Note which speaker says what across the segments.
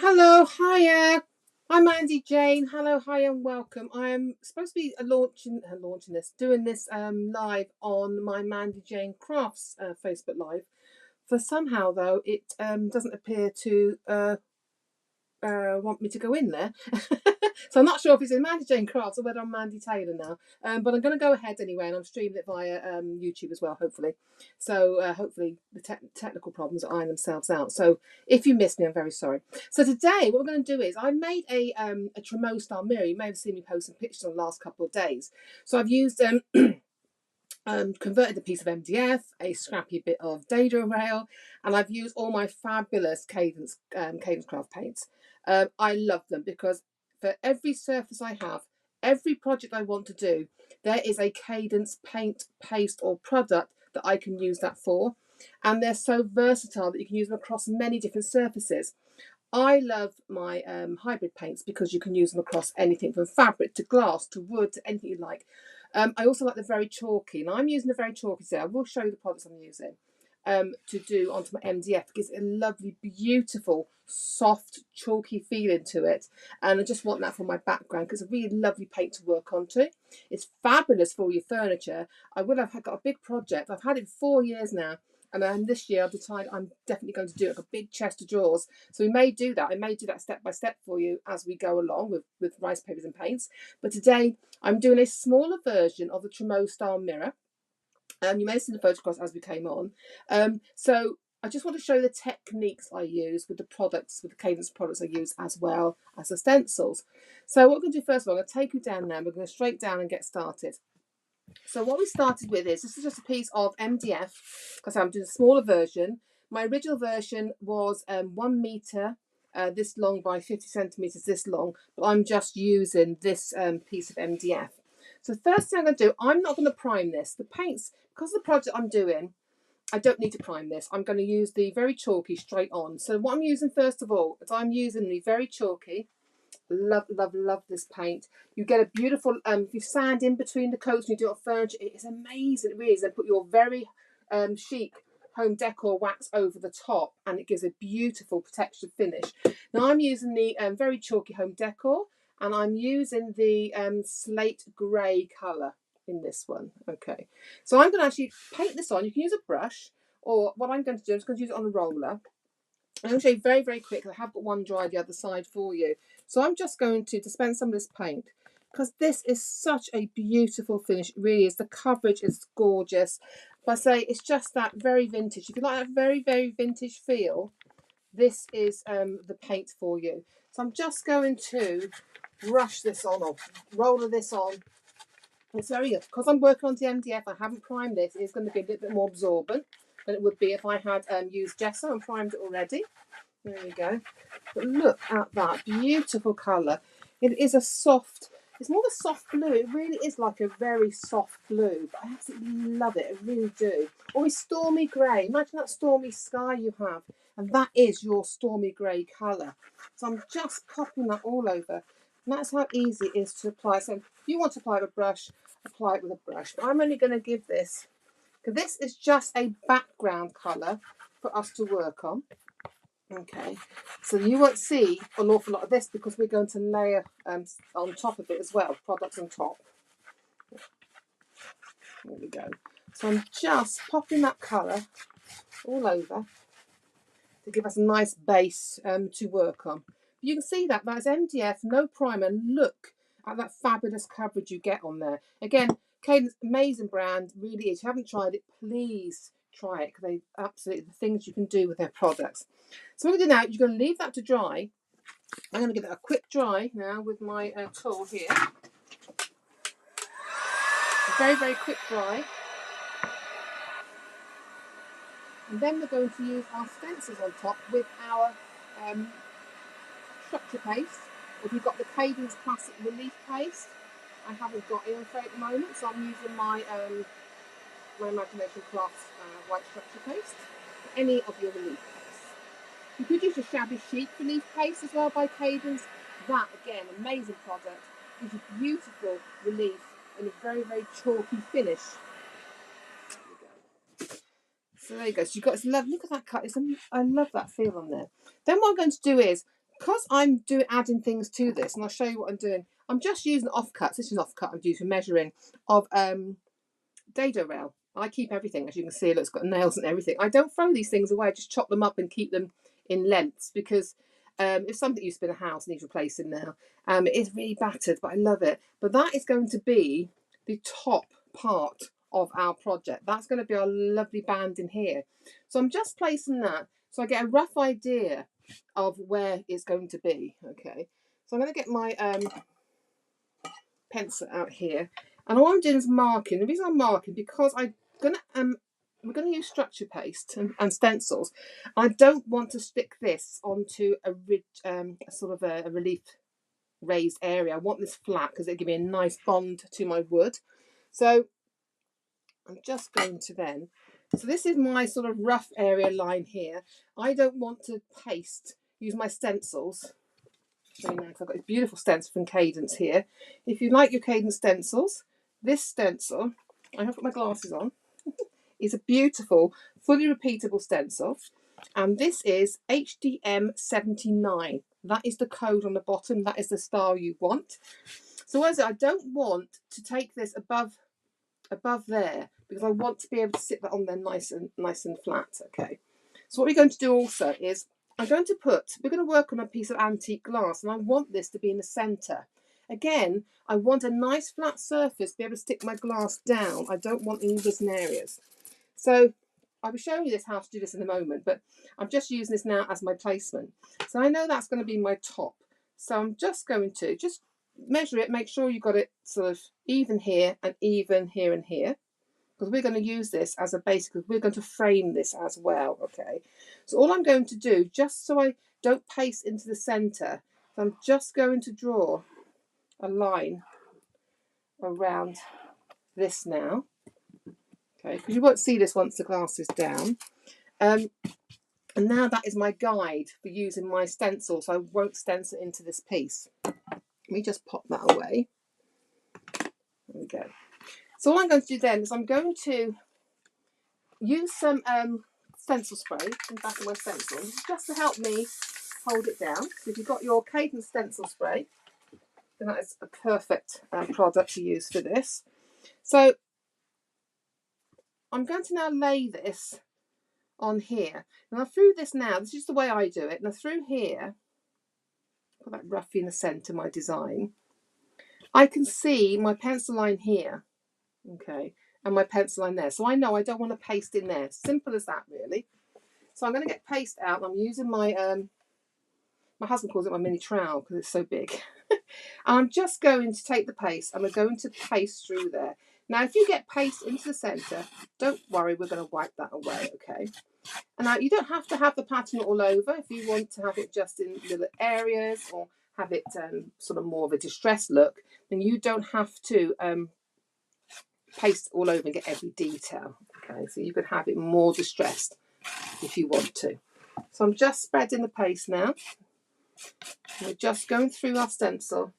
Speaker 1: Hello, hiya. I'm Mandy-Jane. Hello, hi, and welcome. I am supposed to be doing this live on my Mandy-Jane Crafts Facebook Live. For somehow though, it doesn't appear to want me to go in there. So I'm not sure if it's in Mandy-Jane Crafts or whether I'm Mandy Taylor now. But I'm going to go ahead anyway, and I'm streaming it via YouTube as well, hopefully. So hopefully the technical problems iron themselves out. So if you missed me, I'm very sorry. So today, what we're going to do is I made a Trumeau Style Mirrir. You may have seen me posting pictures on the last couple of days. So I've used converted a piece of MDF, a scrappy bit of dado rail, and I've used all my fabulous Cadence craft paints. I love them because for every surface I have, every project I want to do, there is a Cadence paint, paste, or product that I can use that for. And they're so versatile that you can use them across many different surfaces. I love my hybrid paints because you can use them across anything from fabric to glass to wood to anything you like. I also like the very chalky. Now I'm using the very chalky today. I will show you the products I'm using to do onto my MDF. It gives it a lovely, beautiful, soft, chalky feeling to it. And I just want that for my background because it's a really lovely paint to work onto. It's fabulous for your furniture. I will have got a big project. I've had it 4 years now. And then this year I've decided I'm definitely going to do it, like a big chest of drawers. So we may do that. I may do that step by step for you as we go along with rice papers and paints. But today I'm doing a smaller version of the Trumeau Style Mirrir. You may have seen the photographs as we came on. So I just want to show you the techniques I use with the products, with the Cadence products I use, as well as the stencils. So what we're going to do first of all, I'm going to take you down now. We're going to straight down and get started. So what we started with is, this is just a piece of MDF, because I'm doing a smaller version. My original version was 1 metre this long by 50 centimetres this long, but I'm just using this piece of MDF. So the first thing I'm going to do, I'm not going to prime this. The paints, because of the project I'm doing, I don't need to prime this. I'm going to use the very chalky straight on. So what I'm using first of all is I'm using the very chalky. Love, love, love this paint. You get a beautiful, if you sand in between the coats and you do it on furniture, it is amazing. It really is. And put your very chic home decor wax over the top and it gives a beautiful textured finish. Now I'm using the very chalky home decor and I'm using the slate grey colour in this one. Okay, so I'm going to actually paint this on. You can use a brush, or what I'm going to do is going to use it on a roller. I'm going to show you very, very quick. I have got one dry the other side for you. So I'm just going to dispense some of this paint because this is such a beautiful finish. It really is. The coverage is gorgeous. But I say it's just that very vintage. If you like that very, very vintage feel, this is the paint for you. So I'm just going to brush this on or roller this on. It's very good. Because I'm working on the MDF, I haven't primed this. It's going to be a little bit more absorbent than it would be if I had used gesso and primed it already. There we go. But look at that beautiful colour. It is a soft, it's more of a soft blue. It really is like a very soft blue. But I absolutely love it. I really do. Or a stormy grey. Imagine that stormy sky you have. And that is your stormy grey colour. So I'm just popping that all over. And that's how easy it is to apply. So if you want to apply with a brush, apply it with a brush. But I'm only going to give this, because this is just a background colour for us to work on. Okay, so you won't see an awful lot of this because we're going to layer on top of it as well, products on top. There we go. So I'm just popping that colour all over to give us a nice base to work on. You can see that that's MDF, no primer. Look at that fabulous coverage you get on there. Again, Cadence, amazing brand, really is. If you haven't tried it, please try it because they absolutely the things you can do with their products. So what we're going to do now, you're going to leave that to dry. I'm going to give it a quick dry now with my tool here. A very, very quick dry. And then we're going to use our stencils on top with our structure paste. If you've got the Cadence Classic Relief Paste, I haven't got it at the moment, so I'm using my my Imagination Crafts white structure paste. Any of your relief paste. You could use a Shabby Chic relief paste as well by Cadence. That again, amazing product. Gives you beautiful relief and a very, very chalky finish. So there you go. So you've got this love. Look at that cut. I love that feel on there. Then what I'm going to do is because I'm adding things to this, and I'll show you what I'm doing. I'm just using offcuts. This is an offcut I'm using for measuring of dado rail. I keep everything, as you can see. It's got nails and everything. I don't throw these things away. I just chop them up and keep them in lengths, because if something used to be in a house needs replacing now, it is really battered, but I love it. But that is going to be the top part of our project. That's going to be our lovely band in here. So I'm just placing that so I get a rough idea of where it's going to be. Okay, so I'm going to get my pencil out here, and all I'm doing is marking. The reason I'm marking, because we're going to use structure paste and stencils. I don't want to stick this onto a sort of a relief raised area. I want this flat because it'll give me a nice bond to my wood. So I'm just going to then, so this is my sort of rough area line here. I don't want to use my stencils. I've got this beautiful stencil from Cadence here. If you like your Cadence stencils, this stencil, I have got my glasses on, is a beautiful, fully repeatable stencil. And this is HDM79. That is the code on the bottom. That is the style you want. So as I don't want to take this above there, because I want to be able to sit that on there nice and flat. Okay. So what we're going to do also is we're going to work on a piece of antique glass, and I want this to be in the centre. Again, I want a nice flat surface to be able to stick my glass down. I don't want any risen areas. So I'll be showing you how to do this in a moment, but I'm just using this now as my placement. So I know that's going to be my top. So I'm just going to measure it, make sure you've got it sort of even here and even here and here, because we're going to use this as a base, because we're going to frame this as well. Okay, so all I'm going to do, just so I don't paste into the centre, I'm just going to draw a line around this now. Okay, because you won't see this once the glass is down. And now that is my guide for using my stencil, so I won't stencil into this piece. Let me just pop that away. There we go. So all I'm going to do then is I'm going to use some stencil spray in the back of my stencil, just to help me hold it down. So if you've got your Cadence stencil spray, then that is a perfect product to use for this. So I'm going to now lay this on here. Now through this now, this is the way I do it. Now through here, put that roughly in the centre, my design, I can see my pencil line here, okay, and my pencil line there. So I know I don't want to paste in there. Simple as that, really. So I'm going to get paste out. I'm using my, my husband calls it my mini trowel because it's so big. And I'm just going to take the paste and we're going to paste through there. Now, if you get paste into the centre, don't worry, we're going to wipe that away, okay? And now you don't have to have the pattern all over. If you want to have it just in little areas or have it sort of more of a distressed look, then you don't have to paste all over and get every detail. Okay, so you could have it more distressed if you want to. So I'm just spreading the paste now. We're just going through our stencil.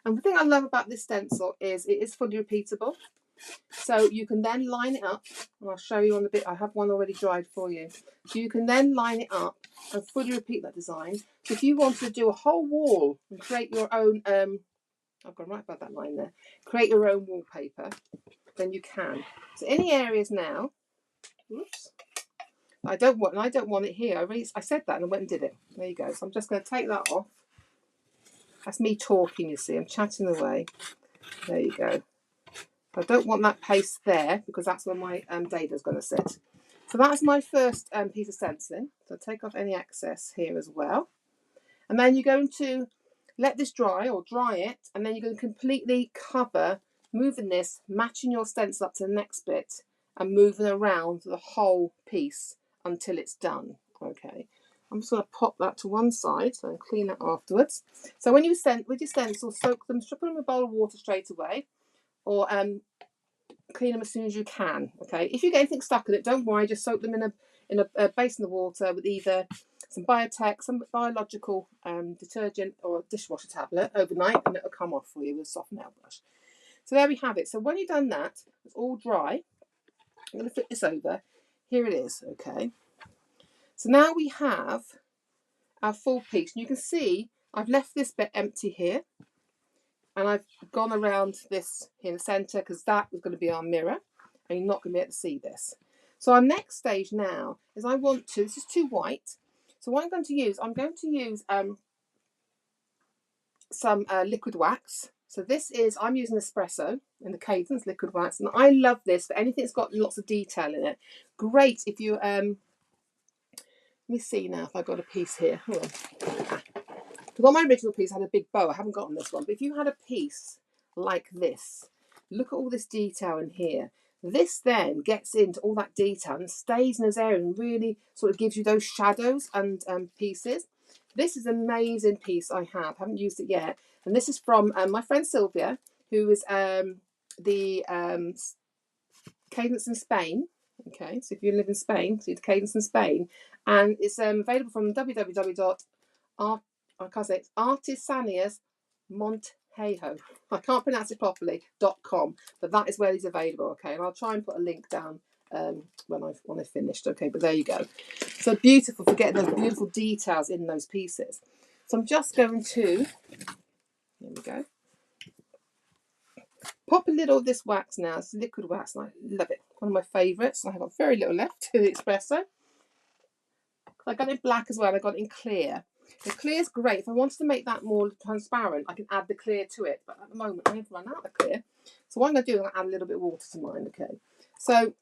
Speaker 1: And the thing I love about this stencil is it is fully repeatable. So you can then line it up, and I'll show you on the bit. I have one already dried for you. So you can then line it up and fully repeat that design. So if you want to do a whole wall and create your own, I've gone right above that line there, create your own wallpaper, then you can. So any areas now, oops, I don't want it here. I said that and I went and did it. There you go. So I'm just going to take that off. That's me talking, you see. I'm chatting away. There you go. I don't want that paste there because that's where my dada's going to sit. So that's my first piece of stenciling. So take off any excess here as well. And then you're going to let this dry or dry it. And then you're going to completely cover, moving this, matching your stencil up to the next bit and moving around the whole piece until it's done. Okay. I'm just going to pop that to one side so I can clean that afterwards. So when you with your stencil, soak them, put them in a bowl of water straight away, or clean them as soon as you can. Okay, if you get anything stuck in it, don't worry, just soak them in a basin of water with either some biotech, some biological detergent or a dishwasher tablet overnight, and it'll come off for you with a soft nail brush. So there we have it. So when you've done that, it's all dry. I'm going to flip this over. Here it is. Okay, so now we have our full piece. And you can see I've left this bit empty here, and I've gone around this here in the centre because that is going to be our mirror, and you're not going to be able to see this. So our next stage now is this is too white. So what I'm going to use some liquid wax. So I'm using espresso in the Cadence liquid wax, and I love this for anything that's got lots of detail in it. Great if you let me see now if I've got a piece here. Hold on. Because on my original piece I had a big bow. I haven't gotten this one, but if you had a piece like this, look at all this detail in here. This then gets into all that detail and stays in this area and really sort of gives you those shadows and pieces. This is an amazing piece I haven't used it yet. And this is from my friend Sylvia, who is the Cadence in Spain. Okay, so if you live in Spain, see the Cadence in Spain. And it's available from www.artisaniasmontejo. I can't pronounce it properly, .com, but that is where he's available. Okay, and I'll try and put a link down when I've finished. Okay, but there you go. So beautiful for getting those beautiful details in those pieces. So I'm just going to, here we go, pop a little of this wax now. It's liquid wax, and I love it. One of my favourites. I have got very little left to the espresso. I got it in black as well. I got it in clear. The clear is great. If I wanted to make that more transparent, I can add the clear to it. But at the moment, I have run out of clear. So what I'm going to do is add a little bit of water to mine. Okay. So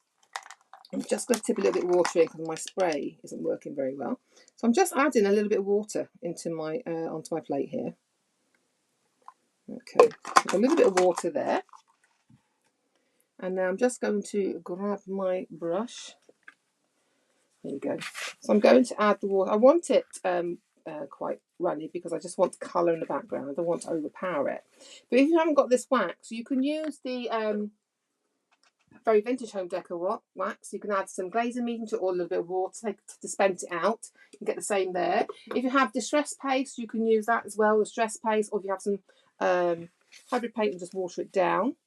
Speaker 1: I'm just going to tip a little bit of water in because my spray isn't working very well. So I'm just adding a little bit of water into my onto my plate here. Okay. A little bit of water there. And now I'm just going to grab my brush. There you go. So I'm going to add the water. I want it quite runny because I just want colour in the background. I don't want to overpower it. But if you haven't got this wax, you can use the very vintage home decor wax. You can add some glazing medium to it or a little bit of water to dispense it out. You can get the same there. If you have distress paste, you can use that as well, distress paste. Or if you have some hybrid paint and just water it down.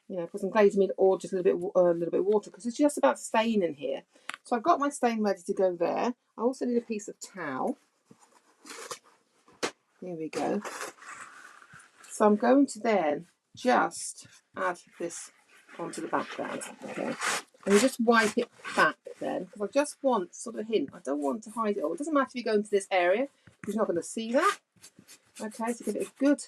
Speaker 1: You know, put some glazing medium or just a little bit of water because it's just about stain in here. So I've got my stain ready to go there. I also need a piece of towel. Here we go. So I'm going to then just add this onto the background. Okay. And you just wipe it back then because I just want sort of a hint. I don't want to hide it all. It doesn't matter if you go into this area because you're not going to see that. Okay, so give it a good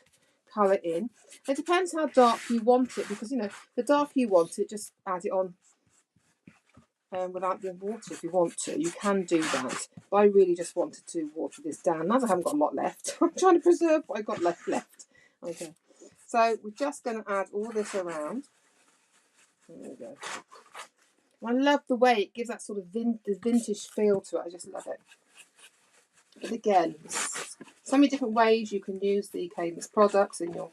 Speaker 1: colour in. It depends how dark you want it because, you know, the darker you want it, just add it on without the water if you want to. You can do that. But I really just wanted to water this down. As I haven't got a lot left, I'm trying to preserve what I've got left. Okay. So we're just going to add all this around. There we go. I love the way it gives that sort of vintage feel to it. I just love it. But again, so many different ways you can use the Cadence products in your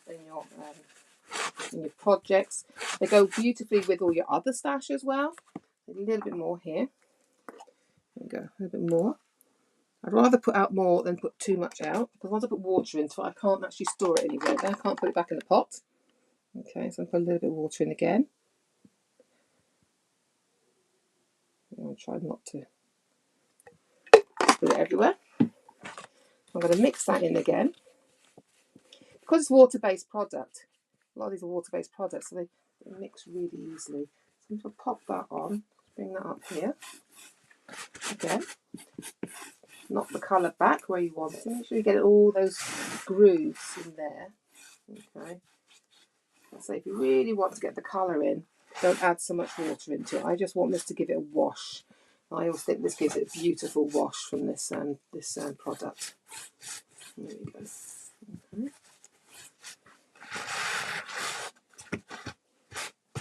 Speaker 1: projects. They go beautifully with all your other stash as well. A little bit more here. There we go, a little bit more. I'd rather put out more than put too much out because once I put water into it, I can't actually store it anywhere. Then I can't put it back in the pot. Okay, so I'll put a little bit of water in again. I'll try not to put it everywhere. I'm going to mix that in again. Because it's water-based product, a lot of these are water-based products, so they mix really easily. So I'm going to pop that on, bring that up here. Again, knock the colour back where you want it. Make sure you get all those grooves in there. Okay. So if you really want to get the colour in, don't add so much water into it. I just want this to give it a wash. I always think this gives it a beautiful wash from this product. There we go. Okay.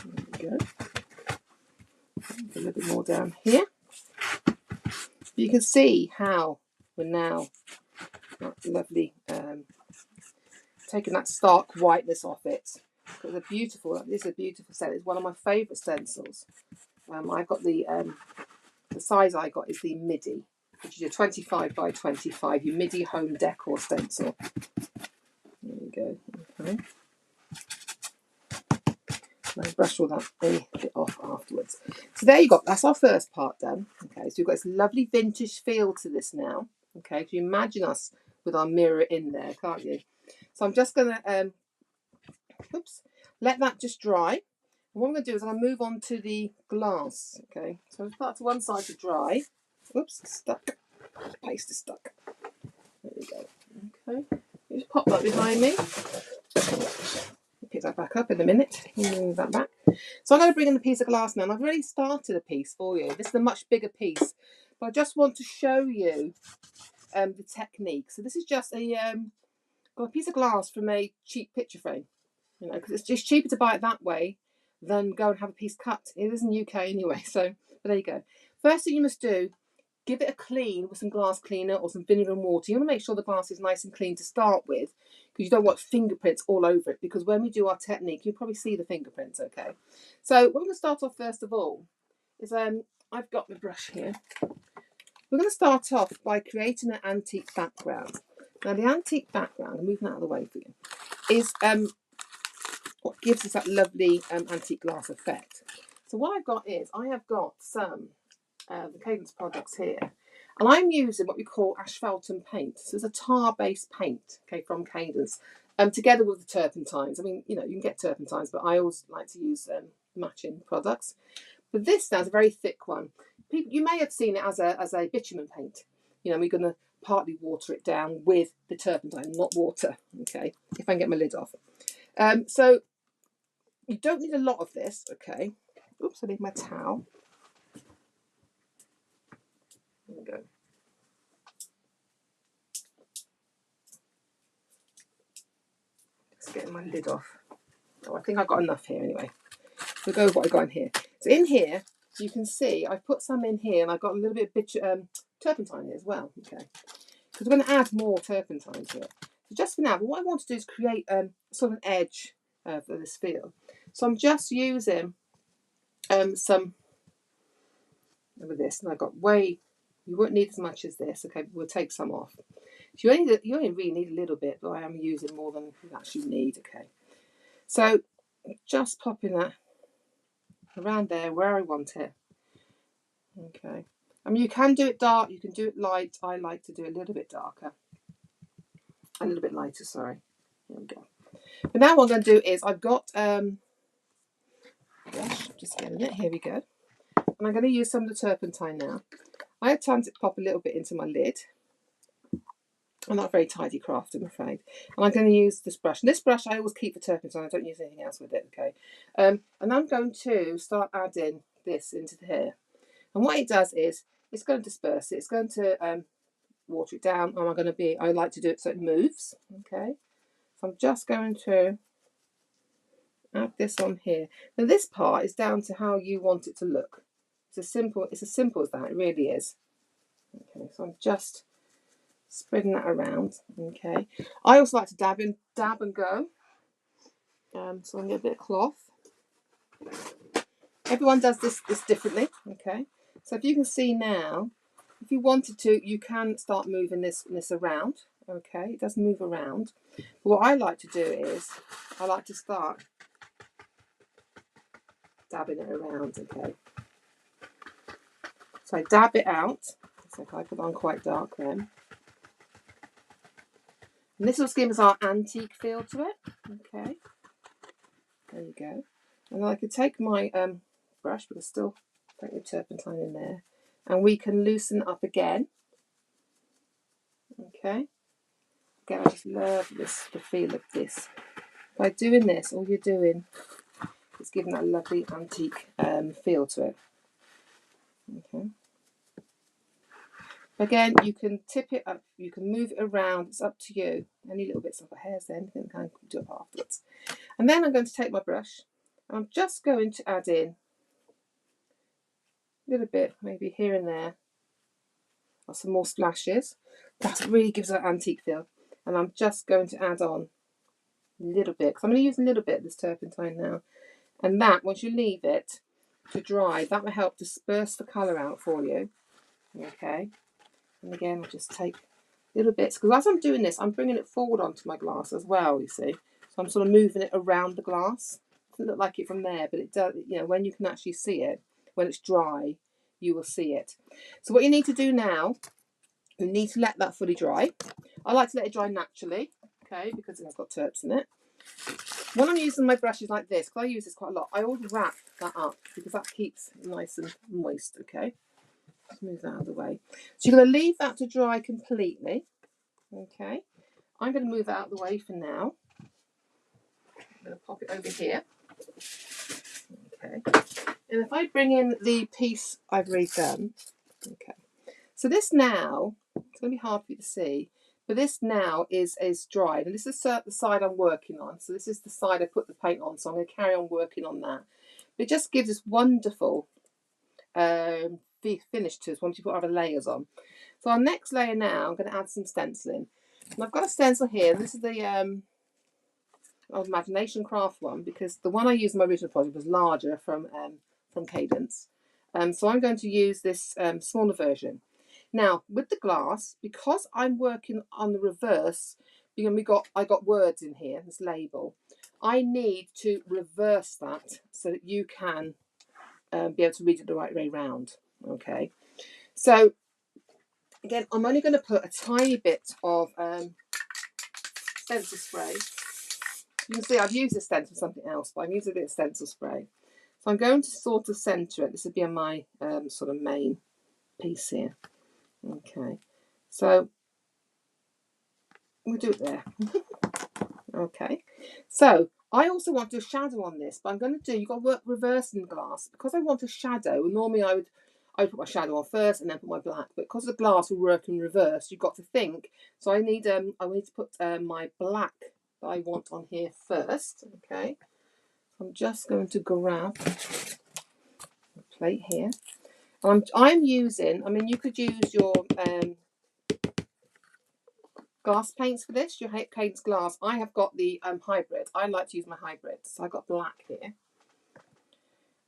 Speaker 1: There we go. A little bit more down here. You can see how we're now lovely taking that stark whiteness off it. It's a beautiful. This is a beautiful set. It's one of my favourite stencils. I've got the size I got is the midi, which is your 25 by 25, your midi home decor stencil. There we go. Okay. I'll brush all that bit off afterwards. So there you go. That's our first part done. Okay, so you've got this lovely vintage feel to this now. Okay, you imagine us with our mirror in there, can't you? So I'm just going to, let that just dry. And what I'm going to do is I'm going to move on to the glass. Okay, so I'll put that to one side to dry. Oops, stuck. Paste is stuck. There we go. Okay, you just pop that behind me. Pick that back up in a minute. Move that back. So I'm going to bring in the piece of glass now. And I've already started a piece for you. This is a much bigger piece, but I just want to show you the technique. So this is just got a piece of glass from a cheap picture frame. You know, because it's just cheaper to buy it that way than go and have a piece cut. It is in the UK anyway. So, but there you go. First thing you must do, give it a clean with some glass cleaner or some vinegar and water. You want to make sure the glass is nice and clean to start with, because you don't want fingerprints all over it, because when we do our technique, you'll probably see the fingerprints, okay? So what I'm going to start off first of all is I've got my brush here. We're going to start off by creating an antique background. Now the antique background, I'm moving that out of the way for you, is what gives us that lovely antique glass effect. So what I've got is, I have got some the Cadence products here, and I'm using what we call asphaltum paint. So it's a tar-based paint, okay, from Cadence, together with the turpentines. I mean, you know, you can get turpentines, but I always like to use matching products. But this now is a very thick one. People, you may have seen it as a bitumen paint. You know, we're going to partly water it down with the turpentine, not water. Okay, if I can get my lid off. So you don't need a lot of this. Okay. Oops, I need my towel. There we go. Just getting my lid off. Oh, I think I've got enough here anyway. We'll go with what I got in here. So in here, you can see I've put some in here, and I've got a little bit of turpentine here as well. Okay, because we're going to add more turpentine to it. So just for now, but what I want to do is create sort of an edge for this field. So I'm just using some of this, and I've got you won't need as much as this. Okay, but we'll take some off. So you only really need a little bit, but I am using more than you actually need. Okay, so just popping that around there where I want it. Okay, I mean, you can do it dark, you can do it light. I like to do it a little bit darker, a little bit lighter, sorry. There we go. But now what I'm going to do is, I've got gosh, just getting it, here we go. And I'm going to use some of the turpentine now. I had time to pop a little bit into my lid. I'm not a very tidy craft, I'm afraid. And I'm going to use this brush. And this brush I always keep for turpentine. I don't use anything else with it, okay? And I'm going to start adding this into here. And what it does is, it's going to disperse it. It's going to water it down. And I like to do it so it moves, okay? So I'm just going to add this on here. Now this part is down to how you want it to look. It's as simple as that, it really is. Okay, so I'm just spreading that around. Okay, I also like to dab and go. So I'm going to get a bit of cloth. Everyone does this differently. Okay, so if you can see now, if you wanted to, you can start moving this around. Okay, it does move around. But what I like to do is, I like to start dabbing it around. Okay, so I dab it out. So if I put it on quite dark then. And this will give us our antique feel to it. Okay, there you go. And I could take my brush, but there's still plenty of turpentine in there, and we can loosen up again. Okay. Again, I just love the feel of this. By doing this, all you're doing is giving that lovely antique feel to it. Okay. Again, you can tip it up, you can move it around, it's up to you. Any little bits of hairs then, you can do it afterwards. And then I'm going to take my brush, and I'm just going to add in a little bit, maybe here and there, or some more splashes. That really gives that antique feel. And I'm just going to add on a little bit, because I'm going to use a little bit of this turpentine now. And that, once you leave it to dry, that will help disperse the colour out for you. Okay. And again, I'll just take little bits, because as I'm doing this, I'm bringing it forward onto my glass as well, you see. So I'm sort of moving it around the glass. It doesn't look like it from there, but it does, you know, when you can actually see it, when it's dry, you will see it. So what you need to do now You need to let that fully dry. I like to let it dry naturally, okay, because it has got terps in it. When I'm using my brushes like this, because I use this quite a lot, I always wrap that up because that keeps it nice and moist, okay? Let's move that out of the way. So you're going to leave that to dry completely, okay? I'm going to move that out of the way for now. I'm going to pop it over here, okay? And if I bring in the piece I've redone, okay. So this now, it's going to be hard for you to see, but this now is dried. And this is the side I'm working on. So this is the side I put the paint on. So I'm going to carry on working on that. But it just gives this wonderful finish to us once you put other layers on. So our next layer now, I'm going to add some stenciling. And I've got a stencil here. This is the Imagination Craft one, because the one I used in my original project was larger from Cadence. So I'm going to use this smaller version. Now, with the glass, because I'm working on the reverse, I got words in here, this label, I need to reverse that so that you can be able to read it the right way round. Okay, so again, I'm only going to put a tiny bit of stencil spray. You can see I've used this stencil for something else, but I'm using a bit of stencil spray. So I'm going to sort of centre it. This would be on my sort of main piece here. Okay, so we'll do it there. Okay, so I also want to do a shadow on this, but I'm going to do, you've got to work reversing glass. Because I want a shadow, normally I would put my shadow on first and then put my black, but because the glass will work in reverse, you've got to think. So I need to put my black that I want on here first. Okay, I'm just going to grab a plate here. I'm using, I mean, you could use your glass paints for this, your Cadence glass. I have got the hybrid. I like to use my hybrid. So I've got black here.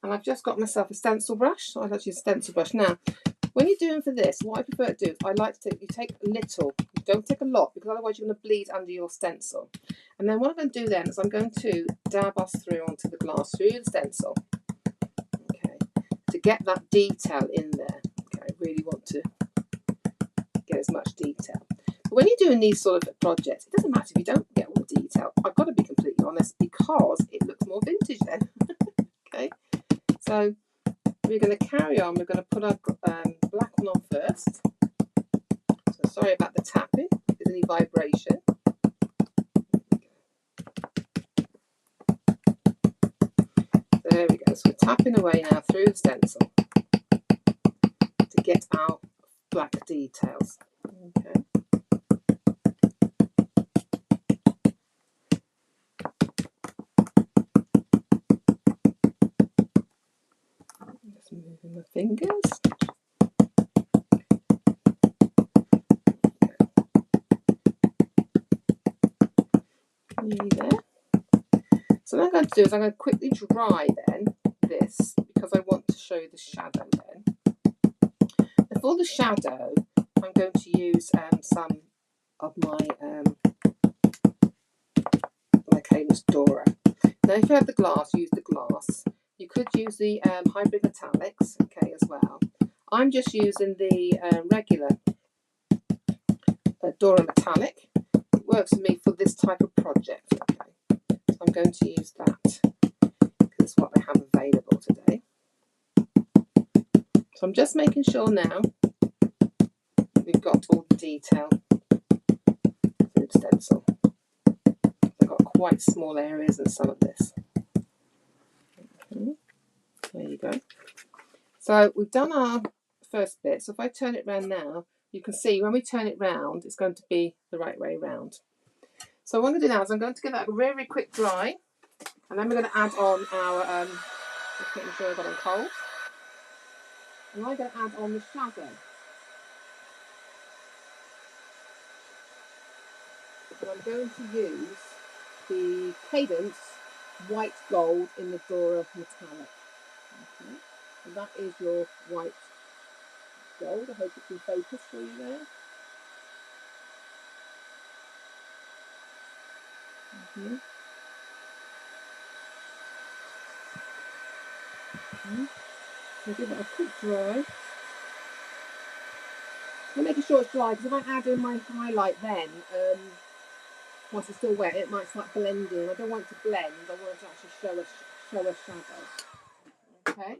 Speaker 1: And I've just got myself a stencil brush. So I like to use a stencil brush. Now, when you're doing for this, what I prefer to do is I like to take a little. Don't take a lot, because otherwise you're going to bleed under your stencil. And then what I'm going to do then is I'm going to dab us through onto the glass, through the stencil. Okay, to get that detail in there. Okay, I really want to get as much detail. But when you're doing these sort of projects, it doesn't matter if you don't get all the detail. I've got to be completely honest, because it looks more vintage then. Okay, so we're going to carry on. We're going to put our black one on first. So sorry about the tapping, if there's any vibration. There we go. So we're tapping away now through the stencil to get our black details. Okay. Just moving my fingers. Nearly there. So what I'm going to do is I'm going to quickly dry then this, because I want to show you the shadow then. And for the shadow, I'm going to use some of my Cadence Dora. Now, if you have the glass, use the glass. You could use the hybrid metallics, okay, as well. I'm just using the regular Dora metallic. It works for me for this type of project, okay. So I'm going to use that because it's what I have available today. So I'm just making sure now we've got all the detail through the stencil. I've got quite small areas in some of this. Okay. There you go. So we've done our first bit. So if I turn it round now, you can see when we turn it round, it's going to be the right way round. So what I'm going to do now is I'm going to give that a very, very quick dry, and then we're going to add on our, just making sure I've got on cold, and I'm going to add on the shadow. And I'm going to use the Cadence white gold in the Dora metallic. Okay, and that is your white gold. I hope it's in focus for you there. Okay. Okay. So give it a quick dry. I'm making sure it's dry, because if I add in my highlight then, once it's still wet, it might start blending. I don't want it to blend, I want it to actually show a shadow. Okay,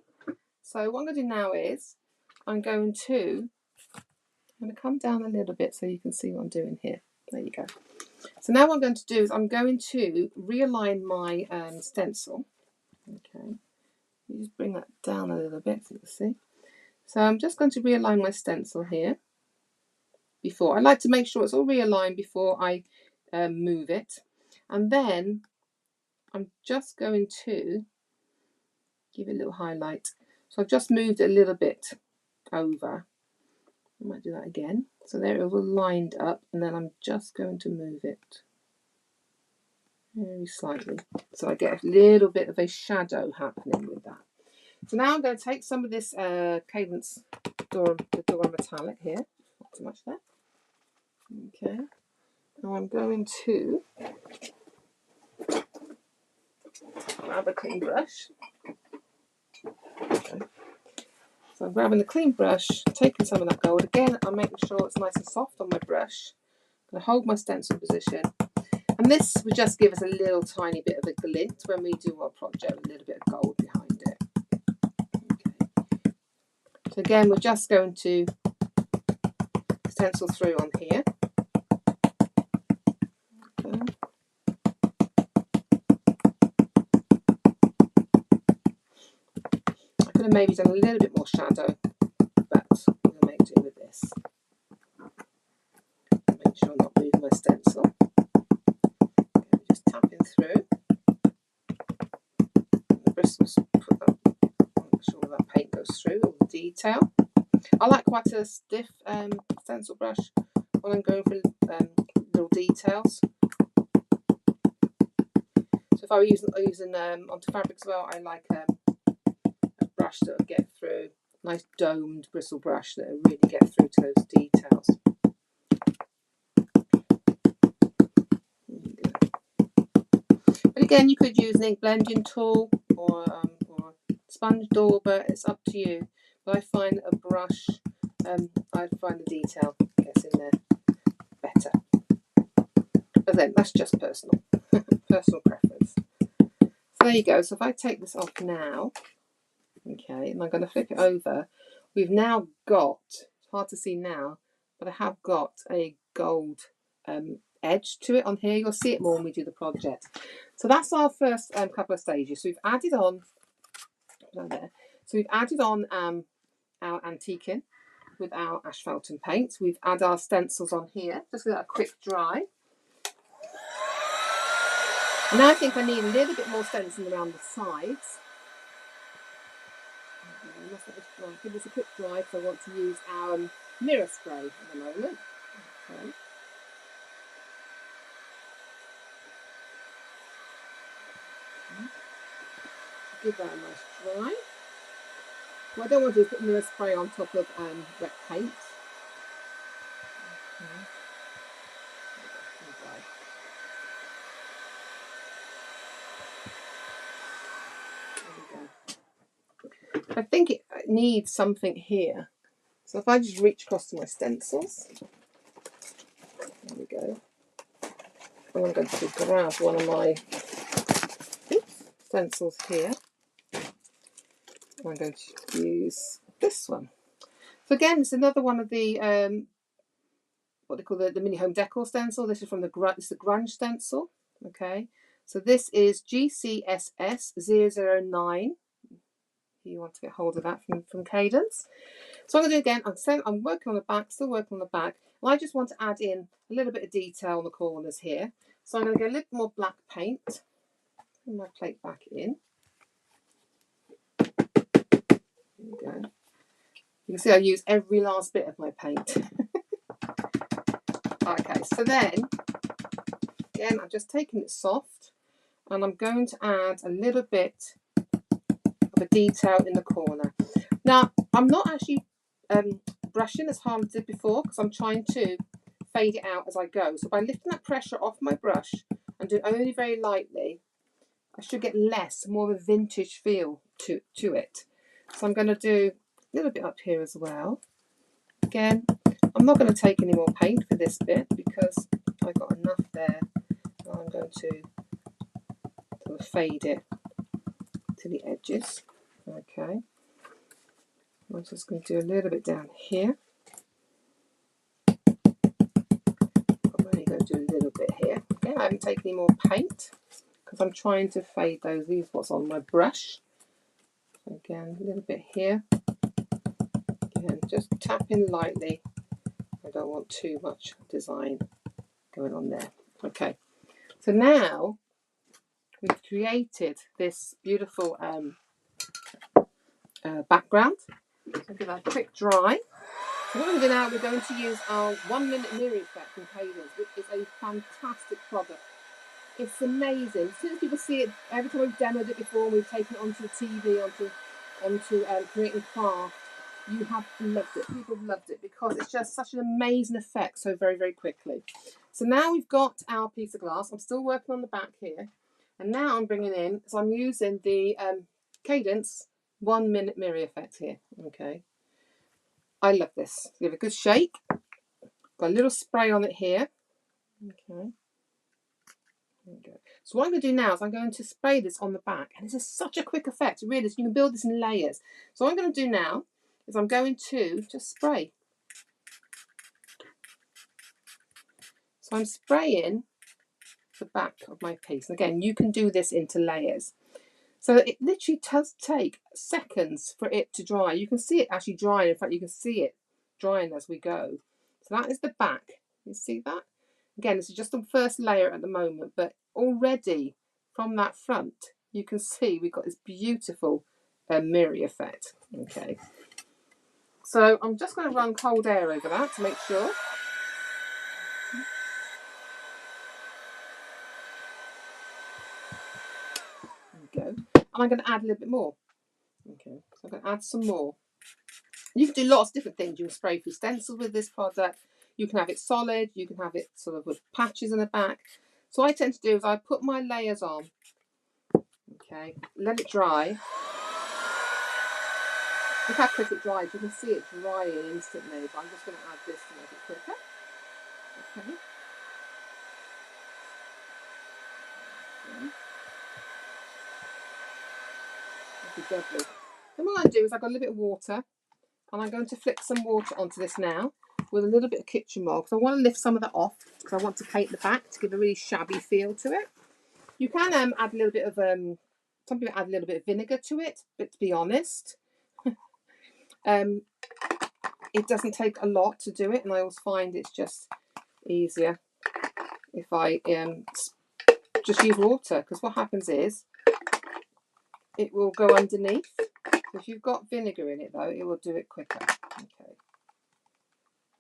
Speaker 1: so what I'm going to do now is I'm going to come down a little bit so you can see what I'm doing here. There you go. So now what I'm going to do is I'm going to realign my stencil. Okay, you just bring that down a little bit so you can see. So I'm just going to realign my stencil here. Before, I like to make sure it's all realigned before I move it, and then I'm just going to give it a little highlight. So I've just moved it a little bit over. I might do that again. So there it was lined up, and then I'm just going to move it very slightly, so I get a little bit of a shadow happening with that. So now I'm going to take some of this Cadence Durham metallic here. Not too much there. Okay. Now I'm going to grab a clean brush. Okay. So I'm grabbing the clean brush, taking some of that gold. Again, I'm making sure it's nice and soft on my brush. I'm going to hold my stencil position. And this would just give us a little tiny bit of a glint when we do our project, a little bit of gold behind it. Okay. So again, we're just going to stencil through on here. Okay. I could have maybe done a little bit more shadow, but I'm going to make do with this. Make sure I'm not moving my stencil. Okay, just tapping through. The bristles, put that, make sure that paint goes through all the detail. I like quite a stiff stencil brush when I'm going for little details. So if I were using onto fabric as well, I like a brush that will get through, nice domed bristle brush that will really get through to those details. But again, you could use an ink blending tool or a sponge dauber, it's up to you. But I find a brush, I find the detail gets in there better. But then that's just personal preference. So there you go. So if I take this off now, okay, and I'm going to flip it over, we've now got, it's hard to see now, but I have got a gold edge to it on here. You'll see it more when we do the project. So that's our first couple of stages. So we've added on, there. So we've added on our antiquing with our asphaltum paint. We've added our stencils on here, just with a quick dry. And now I think I need a little bit more stenciling around the sides. I must let this dry. Give this a quick dry because I want to use our mirror spray at the moment. Okay. Give that a nice dry. What I don't want to do is put mirror spray on top of wet paint. Okay. I think it needs something here. So if I just reach across to my stencils, there we go. I'm going to grab one of my stencils here. I'm going to use this one. So again, it's another one of the what they call the mini home decor stencil. This is from the Grunge Stencil. Okay, so this is GCSS 009. You want to get hold of that from Cadence. So I'm going to do again, I'm working on the back, still working on the back, and I just want to add in a little bit of detail on the corners here. So I'm going to get a little more black paint, put my plate back in. There we go. You can see I use every last bit of my paint. Okay, so then, again, I'm just taking it soft, and I'm going to add a little bit of a detail in the corner. Now, I'm not actually brushing as hard as I did before because I'm trying to fade it out as I go. So by lifting that pressure off my brush and doing only very lightly, I should get more of a vintage feel to it. So I'm going to do a little bit up here as well. Again, I'm not going to take any more paint for this bit because I've got enough there. I'm going to sort of fade it to the edges. Okay. I'm just going to do a little bit down here. I'm only going to do a little bit here. Okay, I haven't taken any more paint because I'm trying to fade those. These what's on my brush. Again, a little bit here. Again, just tap in lightly. I don't want too much design going on there. Okay, so now we've created this beautiful background. So give that a quick dry. So what we're going to do now, we're going to use our 1 minute mirror effect from Cadence, which is a fantastic product. It's amazing. As soon as people see it, every time we've demoed it before, we've taken it onto the TV, onto creating craft, you have loved it. People have loved it because it's just such an amazing effect so very, very quickly. So now we've got our piece of glass. I'm still working on the back here. And now I'm bringing in, so I'm using the Cadence 1 minute mirror effect here. Okay. I love this. Give it a good shake. Got a little spray on it here. Okay. There we go. So what I'm going to do now is I'm going to spray this on the back. And this is such a quick effect. It really is. You can build this in layers. So what I'm going to do now is I'm going to just spray. So I'm spraying the back of my piece. And again, you can do this into layers. So it literally does take seconds for it to dry. You can see it actually drying. In fact, you can see it drying as we go. So that is the back. You see that? Again, this is just the first layer at the moment, but already from that front, you can see we've got this beautiful mirror effect. Okay. So I'm just going to run cold air over that to make sure. There we go. And I'm going to add a little bit more. Okay, so I'm going to add some more. You can do lots of different things. You can spray through stencil with this product. You can have it solid. You can have it sort of with patches in the back. So what I tend to do is I put my layers on. Okay, let it dry. Look how quick it dries. You can see it drying instantly. But I'm just going to add this to make it quicker. Okay. That'd be lovely. Then what I'm going to do is I've got a little bit of water. And I'm going to flick some water onto this now with a little bit of kitchen mark because I want to lift some of that off because I want to paint the back to give a really shabby feel to it. You can add a little bit of some people add a little bit of vinegar to it, but to be honest, it doesn't take a lot to do it, and I always find it's just easier if I just use water because what happens is it will go underneath. If you've got vinegar in it though, it will do it quicker. Okay.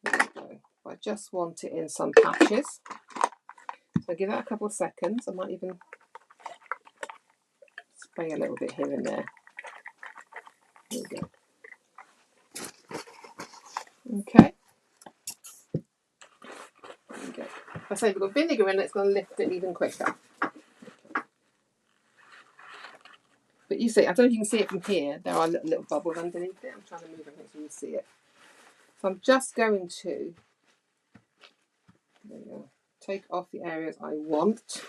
Speaker 1: There we go. I just want it in some patches. So give that a couple of seconds. I might even spray a little bit here and there. There we go. Okay. There we go. If I say we've got vinegar in it, it's going to lift it even quicker. But you see, I don't know if you can see it from here. There are little bubbles underneath it. I'm trying to move it so you can see it. So I'm just going to there we go, take off the areas I want.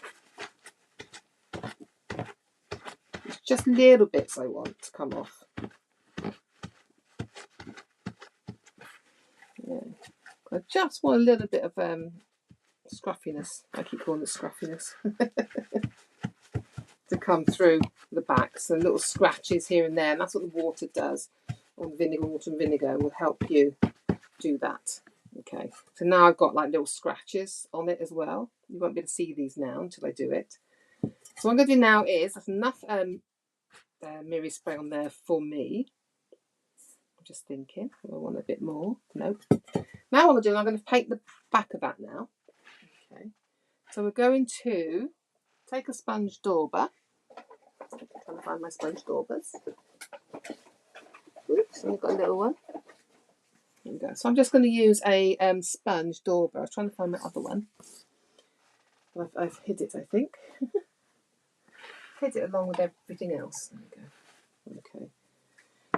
Speaker 1: It's just little bits I want to come off. Yeah. I just want a little bit of scruffiness. I keep calling it scruffiness. To come through the back. So little scratches here and there. And that's what the water does. Or the vinegar, water and vinegar will help you do that. Okay. So now I've got like little scratches on it as well. You won't be able to see these now until I do it. So what I'm going to do now is, that's enough mirror spray on there for me. I'm just thinking, I want a bit more. Nope. Now what I'm doing, I'm going to paint the back of that now. Okay. So we're going to take a sponge dauber. I'm trying to find my sponge daubers. Oops, I've got a little one. There we go. So I'm just going to use a sponge dauber. I was trying to find my other one. I've hid it, I think. Hid it along with everything else. There we go. Okay.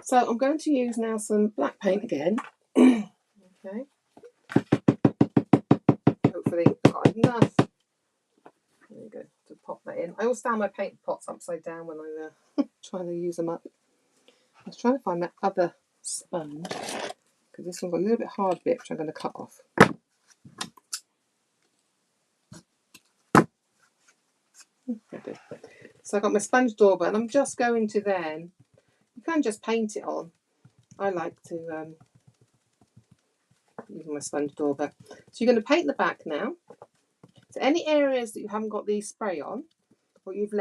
Speaker 1: So I'm going to use now some black paint again. Okay. hopefully I've got enough. There you go, to pop that in. I always stand my paint pots upside down when I'm trying to use them up. I was trying to find that other sponge, because this one's got a little bit hard bit, which I'm going to cut off. So I've got my sponge dauber, and I'm just going to then, you can just paint it on. I like to use my sponge dauber. So you're going to paint the back now. So any areas that you haven't got the spray on, or you've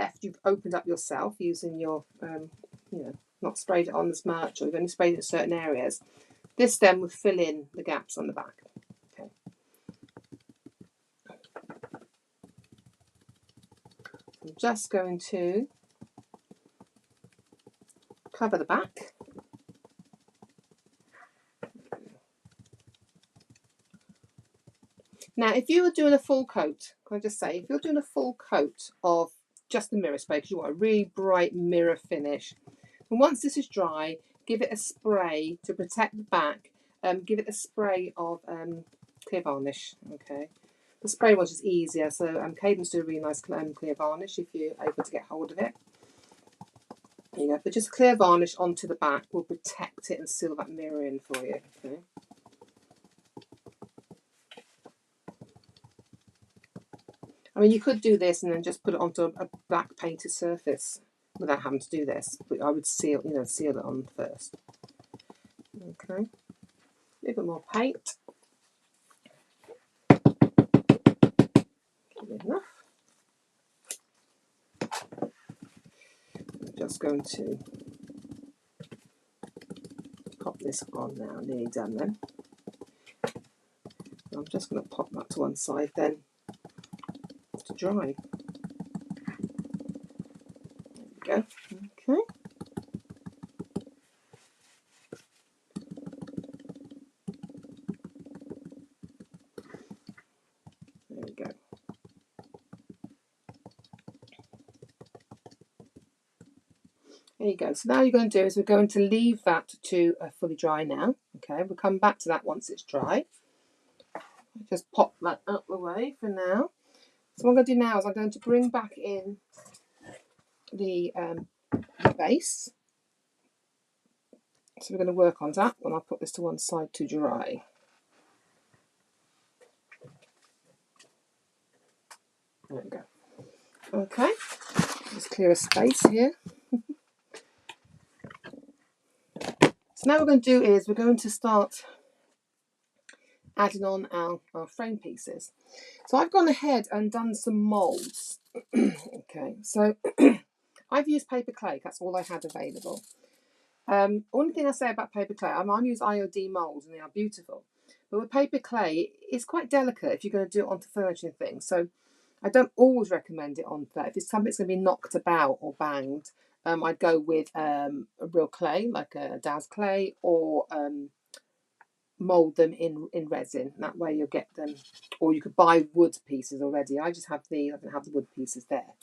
Speaker 1: opened up yourself using your, not sprayed it on as much, or you've only sprayed it in certain areas, this then will fill in the gaps on the back. Okay. I'm just going to cover the back. Now, if you were doing a full coat, can I just say, if you're doing a full coat of just the mirror spray, because you want a really bright mirror finish, and once this is dry, give it a spray to protect the back. Give it a spray of clear varnish. Okay, the spray was just easier. So Cadence do a really nice clear varnish if you're able to get hold of it. There you go. But just clear varnish onto the back will protect it and seal that mirror in for you. Okay. I mean, you could do this and then just put it onto a black painted surface without having to do this, but I would seal it on first. Okay, a little bit more paint. Good enough. I'm just going to pop this on now. Nearly done then. I'm just going to pop that to one side then to dry. There we go. Okay. There we go. There you go. So now you're going to do is we're going to leave that to fully dry now. Okay, we'll come back to that once it's dry. Just pop that out the way for now. So what I'm going to do now is I'm going to bring back in the base. So we're going to work on that when I put this to one side to dry. There we go. Okay, just clear a space here. So now what we're going to do is we're going to start adding on our frame pieces. So I've gone ahead and done some moulds. Okay, so I've used paper clay, that's all I had available. Only thing I say about paper clay, I use IOD moulds and they are beautiful. But with paper clay, it's quite delicate if you're going to do it onto furniture and things. So I don't always recommend it on there. If it's something that's going to be knocked about or banged, I'd go with a real clay, like a Daz clay, or mould them in resin. That way you'll get them, or you could buy wood pieces already. I don't have the wood pieces there.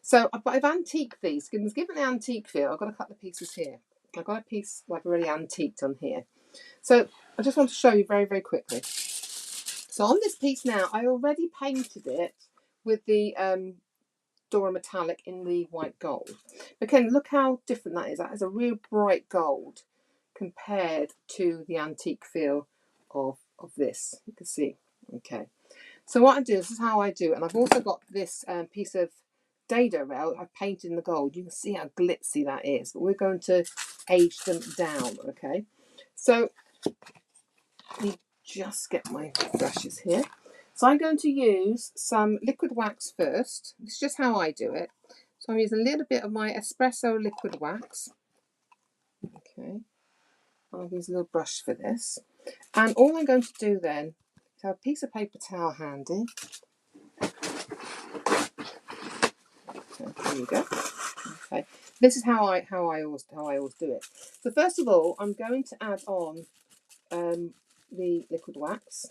Speaker 1: So, but I've antiqued these. Given the antique feel, I've got to cut the pieces here. I've got a piece like already antiqued on here. So I just want to show you very, very quickly. So on this piece now, I already painted it with the Dora Metallic in the white gold. Again, look how different that is. That is a real bright gold compared to the antique feel of this. You can see. Okay. So what I do, this is how I do it. And I've also got this piece of dado rail I've painted in the gold. You can see how glitzy that is, but we're going to age them down. Okay, so let me just get my brushes here. So I'm going to use some liquid wax first. This is just how I do it. So I'm using a little bit of my espresso liquid wax. Okay, I'll use a little brush for this, and all I'm going to do then is have a piece of paper towel handy. There you go. Okay, this is how I always do it. So first of all, I'm going to add on the liquid wax.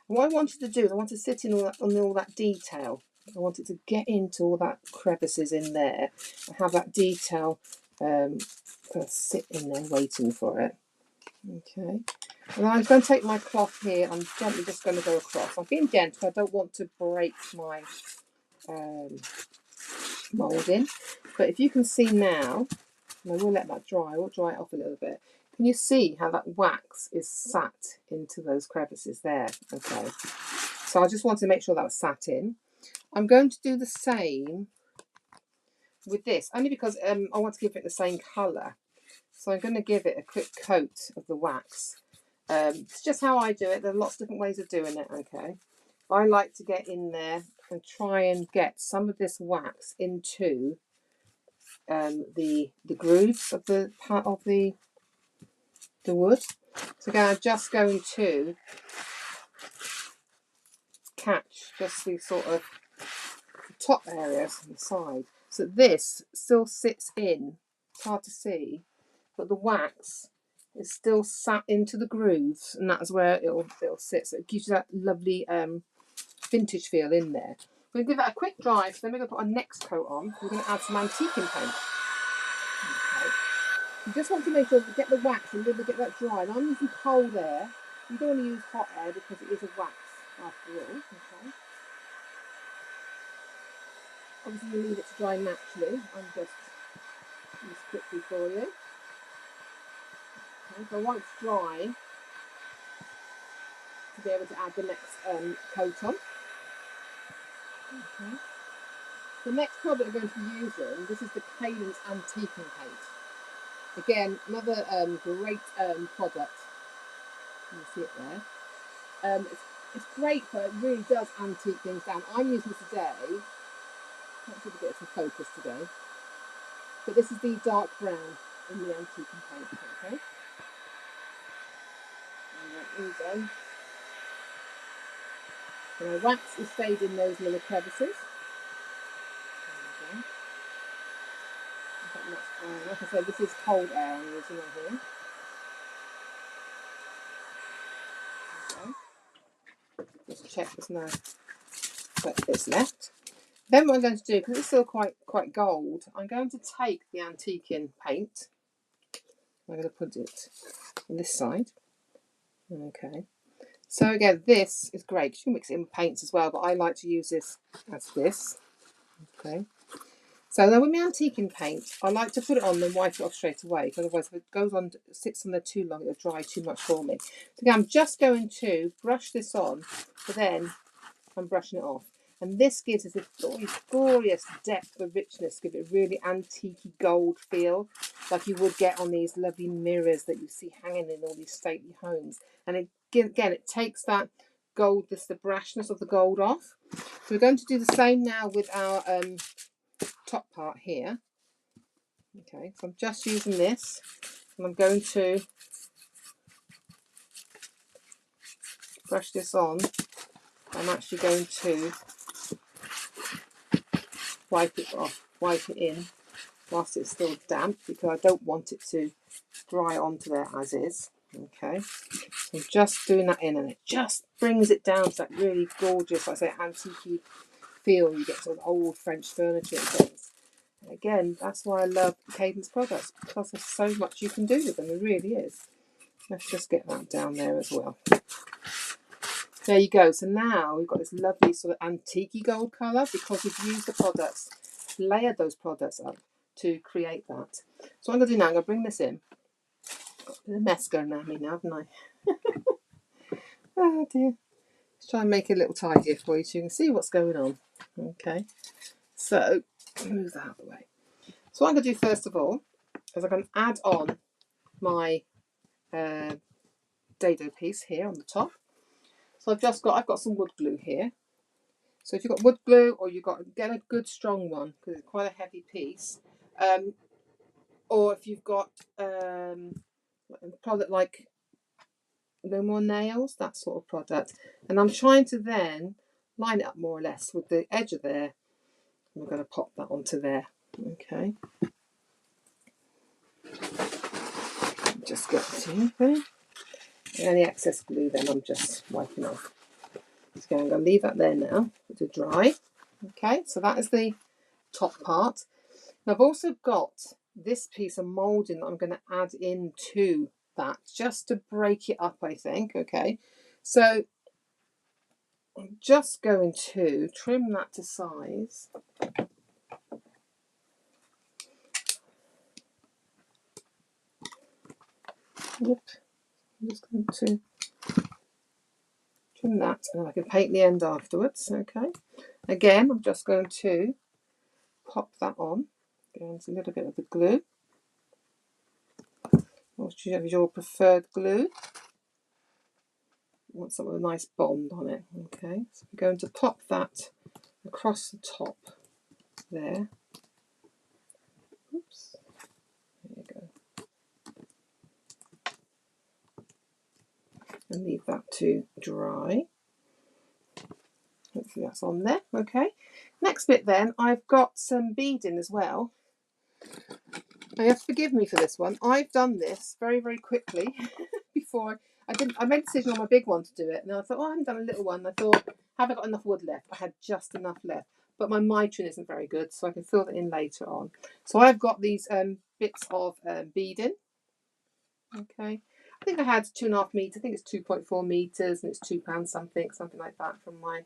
Speaker 1: And what I wanted to do is I want to sit in all that detail. I want it to get into all that crevices in there and have that detail kind of sit in there waiting for it. Okay, and I'm going to take my cloth here. I'm gently just going to go across. I'm being gentle. I don't want to break my moulding. But if you can see now, and I will let that dry. I will dry it off a little bit. Can you see how that wax is sat into those crevices there? Okay, so I just want to make sure that was sat in. I'm going to do the same with this, only because I want to give it the same colour. So I'm going to give it a quick coat of the wax. It's just how I do it. There are lots of different ways of doing it, okay? I like to get in there and try and get some of this wax into the grooves of the part of the wood. So again, I'm just going to catch just the sort of top areas on the side. So this still sits in. It's hard to see, but the wax is still sat into the grooves, and that's where it'll sit. So it gives you that lovely vintage feel in there. We're going to give that a quick dry, so then we're going to put our next coat on. We're going to add some antiquing paint. Okay. You just want to make sure you get the wax and then we get that dry. And I'm using cold air. You don't want to use hot air because it is a wax after all. Okay. Obviously you leave it to dry naturally. I'm just this quickly for you. Okay, so once dry, to be able to add the next coat on. Okay. The next product we're going to be using, this is the Clayman's Antiquing Paint. Again, another great product. You see it there. It's great, but it really does antique things down. I'm using it today. Can't see if we get some focus today. But this is the dark brown in the antiquing paint. Okay. There we go. So my wax is stayed in those little crevices. Like I said, this is cold air I'm using on here. Okay. Just check this now. But it's left. Then what I'm going to do, because it's still quite gold, I'm going to take the antiquing paint. I'm going to put it on this side. Okay. So again, this is great. You can mix it in with paints as well, but I like to use this as this. Okay. So then with my antiquing paint, I like to put it on and wipe it off straight away, because otherwise if it goes on, sits on there too long, it'll dry too much for me. So again, I'm just going to brush this on, but then I'm brushing it off. And this gives us a glorious depth of richness, give it a really antique gold feel, like you would get on these lovely mirrors that you see hanging in all these stately homes. And again, it takes that gold, the brashness of the gold off. So we're going to do the same now with our top part here. Okay, so I'm just using this, and I'm going to brush this on. I'm actually going to wipe it off, wipe it in whilst it's still damp, because I don't want it to dry onto there as is. Okay, so I'm just doing that in, and it just brings it down to that really gorgeous, like I say, antique feel you get, sort of old French furniture and things. And again, that's why I love Cadence products, because there's so much you can do with them. It really is. Let's just get that down there as well. There you go. So now we've got this lovely sort of antique gold colour, because we've used the products, layered those products up to create that. So what I'm going to do now, I'm going to bring this in. Got a bit of mess going on me now, haven't I? Oh dear. Let's try and make it a little tidier for you so you can see what's going on. Okay. So move that out of the way. So what I'm going to do first of all is I'm going to add on my dado piece here on the top. So I've got some wood glue here. So if you've got wood glue, or get a good strong one, because it's quite a heavy piece. Or if you've got a product like No More Nails, that sort of product. And I'm trying to then line it up more or less with the edge of there. And we're going to pop that onto there. Okay. Just get it in there. And any excess glue then I'm just wiping off. So I'm going to leave that there now to dry. Okay, so that is the top part. Now I've also got this piece of moulding that I'm going to add into that just to break it up, I think. Okay, so I'm just going to trim that to size. Yep. I'm just going to trim that, and I can paint the end afterwards. Okay, again, I'm just going to pop that on. Go into a little bit of the glue. Or do you have your preferred glue? You want something with a nice bond on it. Okay, so we're going to pop that across the top there. Oops. There you go. And leave that to dry. Hopefully that's on there. Okay. Next bit then, I've got some beading as well. Now you have to forgive me for this one. I've done this very, very quickly before I made a decision on my big one to do it. And I thought, oh, I haven't done a little one. I thought, have I got enough wood left? I had just enough left. But my mitrin isn't very good, so I can fill that in later on. So I've got these bits of beading. Okay. I think I had 2.5 meters. I think it's 2.4 meters, and it's £2 something like that from my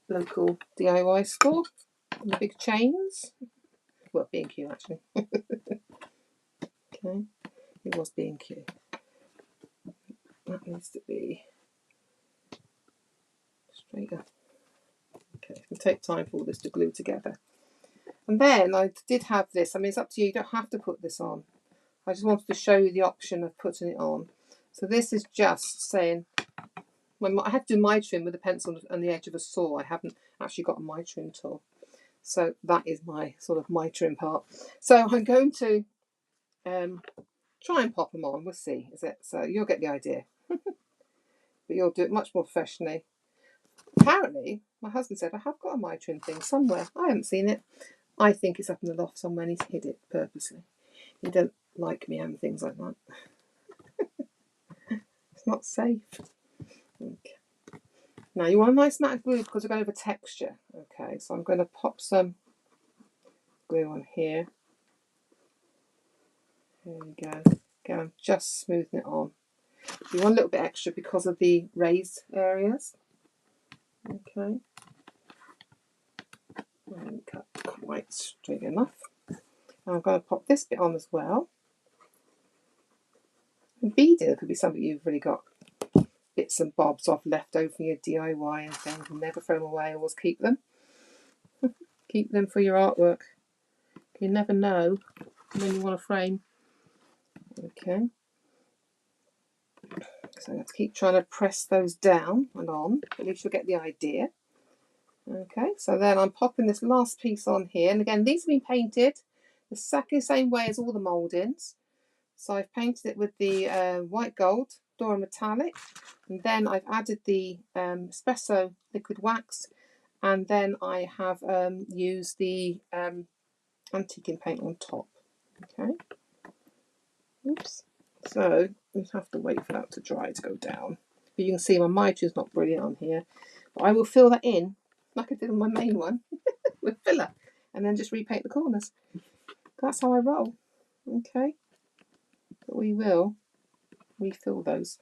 Speaker 1: local DIY store. And the big chains. Well, B&Q actually. Okay, it was B&Q. That needs to be straighter. Okay, it'll take time for all this to glue together. And then I did have this. I mean, it's up to you. You don't have to put this on. I just wanted to show you the option of putting it on. So this is just saying, when I had to do mitrin with a pencil on the edge of a saw. I haven't actually got a mitrin tool. So that is my sort of mitrin part. So I'm going to try and pop them on. We'll see. Is it? So you'll get the idea. But you'll do it much more professionally. Apparently, my husband said I have got a mitrin thing somewhere. I haven't seen it. I think it's up in the loft somewhere and he's hid it purposely. He don't like me having things like that. It's not safe. Okay. Now you want a nice matte glue because we're going over texture. Okay, so I'm going to pop some glue on here. There we go. Again, I'm just smoothing it on. You want a little bit extra because of the raised areas. Okay. And cut quite straight enough. And I'm going to pop this bit on as well. And beading could be something you've really got bits and bobs off left over from your DIY and things. Never throw them away, always keep them. Keep them for your artwork. You never know when you want to frame. Okay. So I have to keep trying to press those down and on. At least you'll get the idea. Okay, so then I'm popping this last piece on here. And again, these have been painted the exactly same way as all the mouldings. So I've painted it with the white gold Dora Metallic. And then I've added the espresso liquid wax. And then I have used the antiquing paint on top. Okay. Oops. So we have to wait for that to dry to go down. But you can see my mitrin is not brilliant on here. But I will fill that in like I did on my main one with filler. And then just repaint the corners. That's how I roll. Okay. But we will refill those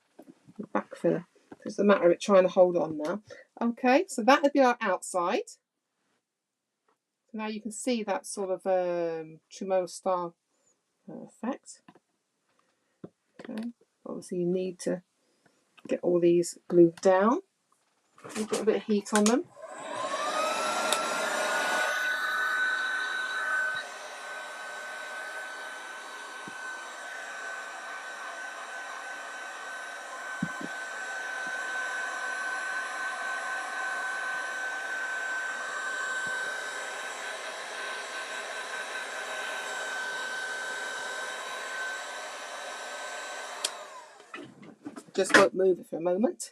Speaker 1: with back filler. It's a matter of it trying to hold on now. Okay, so that would be our outside. Now you can see that sort of Trumeau style effect. Okay, obviously you need to get all these glued down. You put a bit of heat on them. Just won't move it for a moment.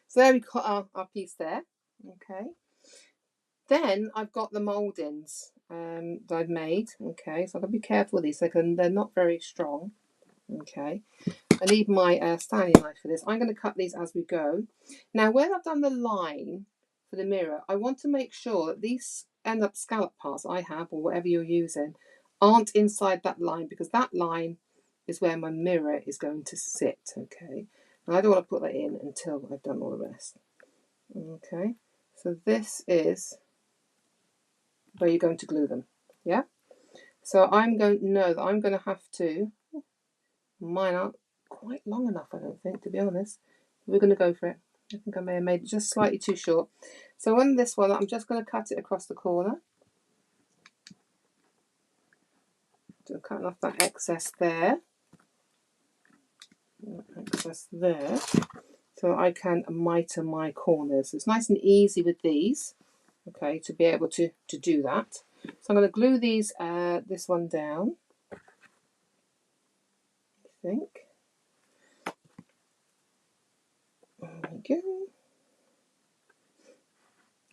Speaker 1: So there we've got our piece there. Okay. Then I've got the mouldings that I've made. Okay, so I've got to be careful with these. They're not very strong. Okay. I need my styling knife for this. I'm going to cut these as we go. Now, where I've done the line for the mirror, I want to make sure that these end up scallop parts I have, or whatever you're using, aren't inside that line, because that line is where my mirror is going to sit. Okay, and I don't want to put that in until I've done all the rest. Okay, so this is where you're going to glue them. Yeah, so I'm going to know that I'm going to have to, mine aren't quite long enough, I don't think, to be honest. We're going to go for it. I think I may have made it just slightly too short. So on this one, I'm just going to cut it across the corner. So cutting off that excess there. Excess there. So I can mitre my corners. It's nice and easy with these, okay, to be able to do that. So I'm going to glue these, this one down, I think. There we go.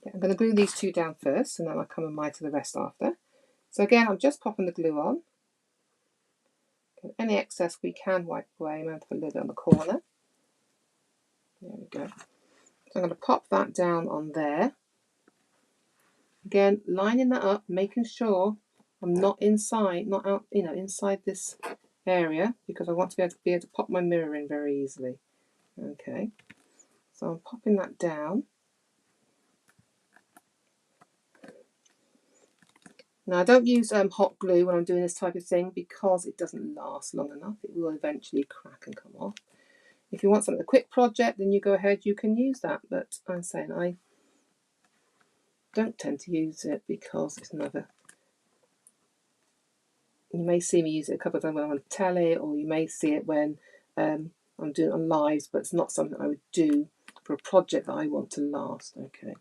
Speaker 1: Yeah, I'm going to glue these two down first, and then I'll come and mitre the rest after. So again, I'm just popping the glue on. Okay, any excess we can wipe away. I'm going to put a little bit on the corner. There we go. So I'm going to pop that down on there. Again, lining that up, making sure I'm not inside, not out, you know, inside this area, because I want to be able to pop my mirror in very easily. Okay, so I'm popping that down. Now I don't use hot glue when I'm doing this type of thing, because it doesn't last long enough. It will eventually crack and come off. If you want something a quick project, then you go ahead, you can use that. But I'm saying I don't tend to use it because it's never. You may see me use it a couple of times when I'm on telly, or you may see it when I'm doing it on lives, but it's not something I would do for a project that I want to last. Okay,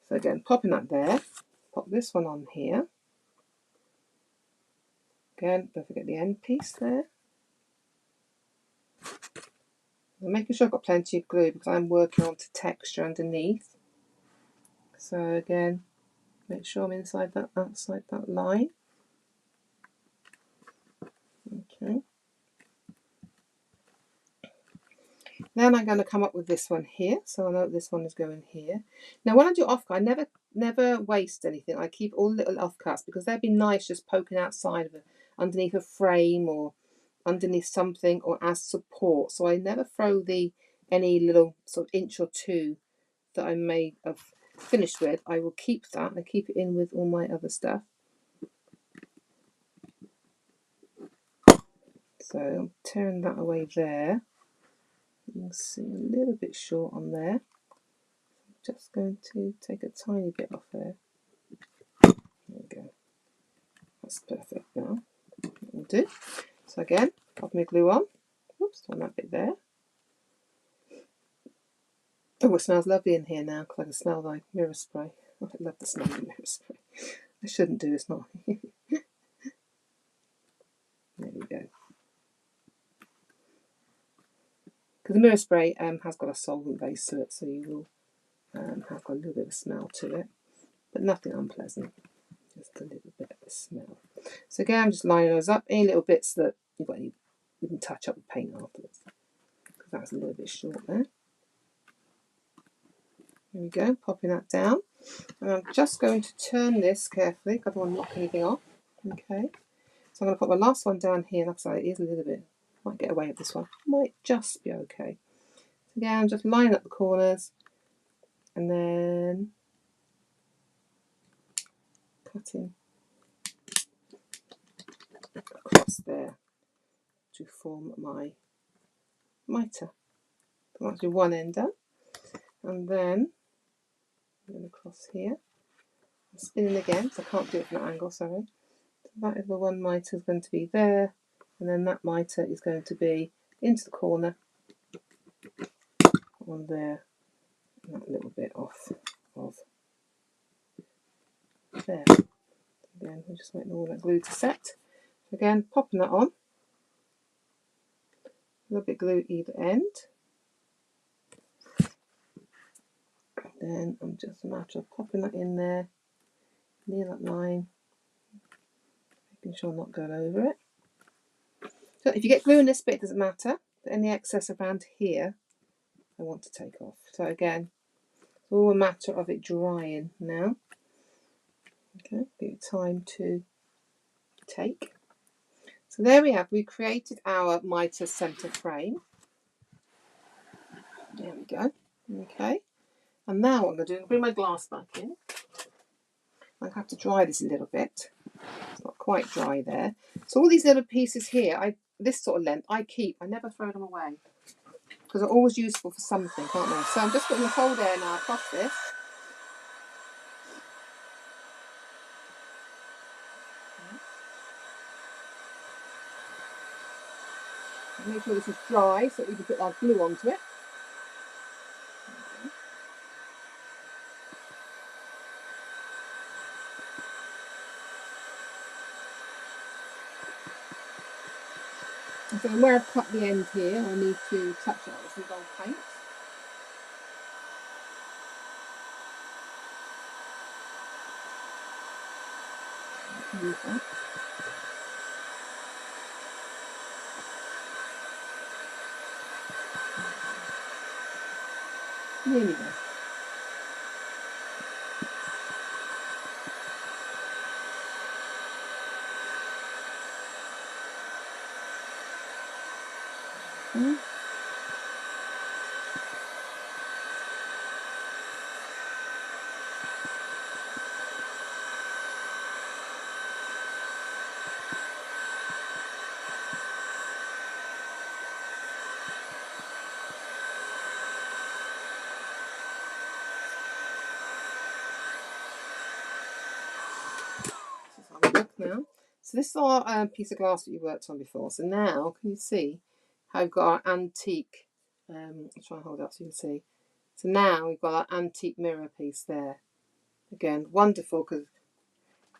Speaker 1: so again, popping that there, pop this one on here. Again, don't forget the end piece there. I'm making sure I've got plenty of glue because I'm working on to texture underneath. So again, make sure I'm inside that, outside that line. Okay. Then I'm going to come up with this one here. So I know this one is going here. Now when I do offcut, I never waste anything. I keep all little offcuts because they'd be nice just poking outside of it, underneath a frame or underneath something, or as support. So I never throw any little sort of inch or two that I may have finished with. I will keep that. I keep it in with all my other stuff. So I'm tearing that away there. You can see a little bit short on there. I'm just going to take a tiny bit off there. There we go. That's perfect now. That will do. So again, pop my glue on. Oops, on that bit there. Oh, it smells lovely in here now because I can smell my mirror spray. Oh, I love the smell of mirror spray. I shouldn't do, it's not. There we go. Because the mirror spray has got a solvent base to it, so you will have got a little bit of smell to it, but nothing unpleasant, just a little bit of a smell. So again, I'm just lining those up. Any little bits that you've got, you can touch up with paint afterwards, because that's a little bit short there. There we go, popping that down. And I'm just going to turn this carefully, because I don't want to knock anything off. Okay, so I'm going to put my last one down here. Like I say, it is a little bit, might get away with this one, might just be okay. So again, I'm just lining up the corners, and then cutting across there to form my mitre. So that's your one end done, and then I'm going to cross here. I'm spinning again, so I can't do it from that angle, sorry. So that is the one mitre is going to be there, and then that mitre is going to be into the corner, on there, and that little bit off of there. Again, we're just waiting all that glue to set. Again, popping that on. A little bit of glue either end. Then I'm just a matter of popping that in there, near that line, making sure I'm not going over it. So if you get glue in this bit, it doesn't matter, but any excess around here, I want to take off. So again, it's all a matter of it drying now. Okay, give it time to take. So there we have, we created our mitre centre frame. There we go. Okay. And now what I'm going to do is bring my glass back in. I have to dry this a little bit. It's not quite dry there. So all these little pieces here, this sort of length, I keep. I never throw them away because they're always useful for something, aren't they? So I'm just putting the cold air now across this. Make sure this is dry so that we can put our glue onto it. So where I've cut the end here, I need to touch it up with some gold paint. Use that. There we go. Now, so this is our piece of glass that you worked on before. So now, can you see how we've got our antique? I'll try and hold it up so you can see. So now we've got our antique mirror piece there. Again, wonderful because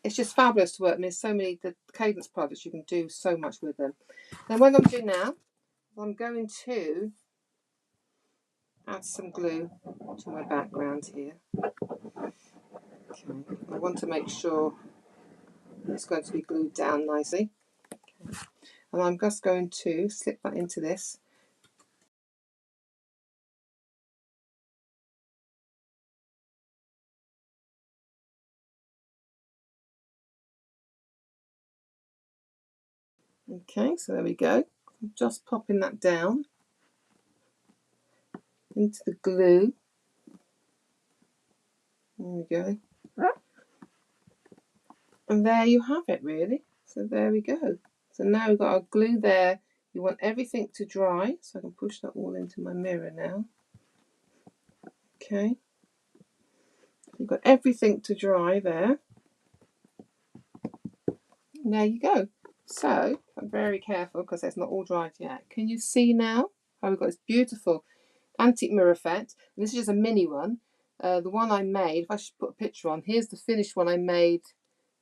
Speaker 1: it's just fabulous to work. And there's so many the Cadence products you can do so much with them. Now, what I'm going to do now, I'm going to add some glue to my background here. Okay, I want to make sure it's going to be glued down nicely. Okay. And I'm just going to slip that into this. Okay, so there we go. I'm just popping that down into the glue. There we go. And there you have it, really. So there we go. So now we've got our glue there. You want everything to dry, so I can push that all into my mirror now. Okay. You've got everything to dry there. And there you go. So I'm very careful because it's not all dried yet. Can you see now how we've got this beautiful antique mirror effect? And this is just a mini one. The one I made, if I should put a picture on, here's the finished one I made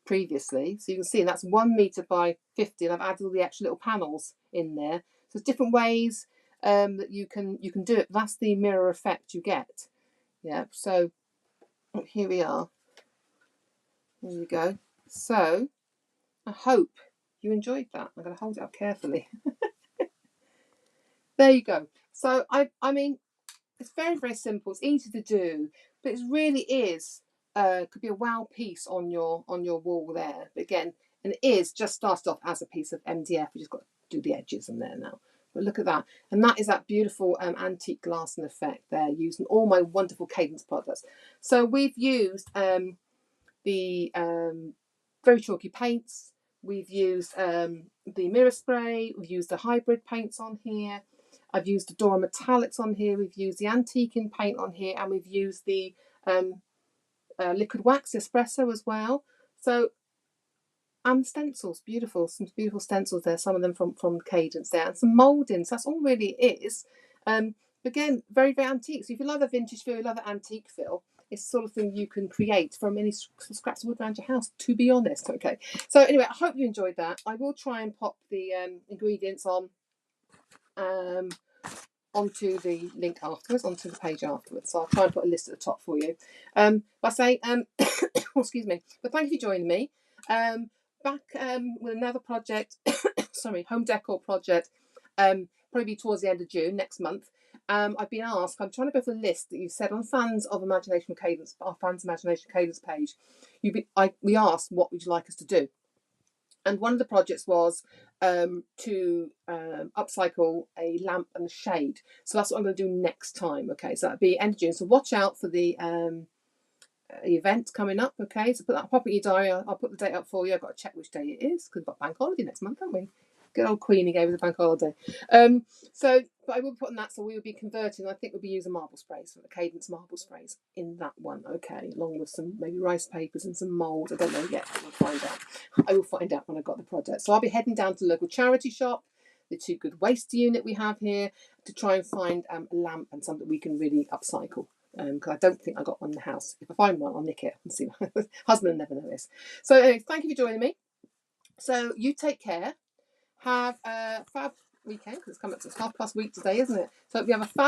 Speaker 1: previously. So you can see that's 1 metre by 50, and I've added all the extra little panels in there. So there's different ways that you can do it. That's the mirror effect you get. Yeah. So here we are. There you go. So I hope you enjoyed that. I'm going to hold it up carefully. There you go. So I mean, it's very, very simple. It's easy to do, but it really is could be a wow piece on your wall there. But again, and it is just started off as a piece of MDF. We just got to do the edges in there now. But look at that, and that is that beautiful antique glass and effect there, using all my wonderful Cadence products. So we've used the very chalky paints. We've used the mirror spray. We've used the hybrid paints on here. I've used the Dora Metallics on here. We've used the antiquing paint on here, and we've used the liquid wax espresso as well. So, and stencils, beautiful, some beautiful stencils there. Some of them from Cadence there, and some mouldings. That's all really it is. Again, very, very antique. So if you love a vintage feel, you love an antique feel, it's the sort of thing you can create from any scraps of wood around your house, to be honest. Okay, so anyway, I hope you enjoyed that. I will try and pop the ingredients on onto the link afterwards, onto the page afterwards. So I'll try and put a list at the top for you. By saying, excuse me, but thank you for joining me. Back with another project, sorry, home decor project, probably towards the end of June next month. I've been asked, I'm trying to go for a list that you've said on Fans of Imagination Cadence, our Fans Imagination Cadence page. We asked, what would you like us to do? And one of the projects was to upcycle a lamp and a shade. So that's what I'm going to do next time. Okay, so that'll be end of June. So watch out for the event coming up. Okay, so put that, pop it in your diary. I'll put the date up for you. I've got to check which day it is because we've got bank holiday next month, haven't we? Good old Queenie gave us a bank holiday. But I will put on that, so we will be converting. I think we'll be using marble sprays, for the Cadence marble sprays in that one. Okay, along with some maybe rice papers and some mould. I don't know yet. We'll find out. I will find out when I've got the project. So I'll be heading down to the local charity shop, the Too Good Waste unit we have here, to try and find a lamp and something we can really upcycle. Because I don't think I got one in the house. If I find one, I'll nick it and see. My husband will never know this. So anyway, thank you for joining me. So you take care. Have a fab weekend, because it's coming up to 1/2 week today, isn't it? So hope you have a fab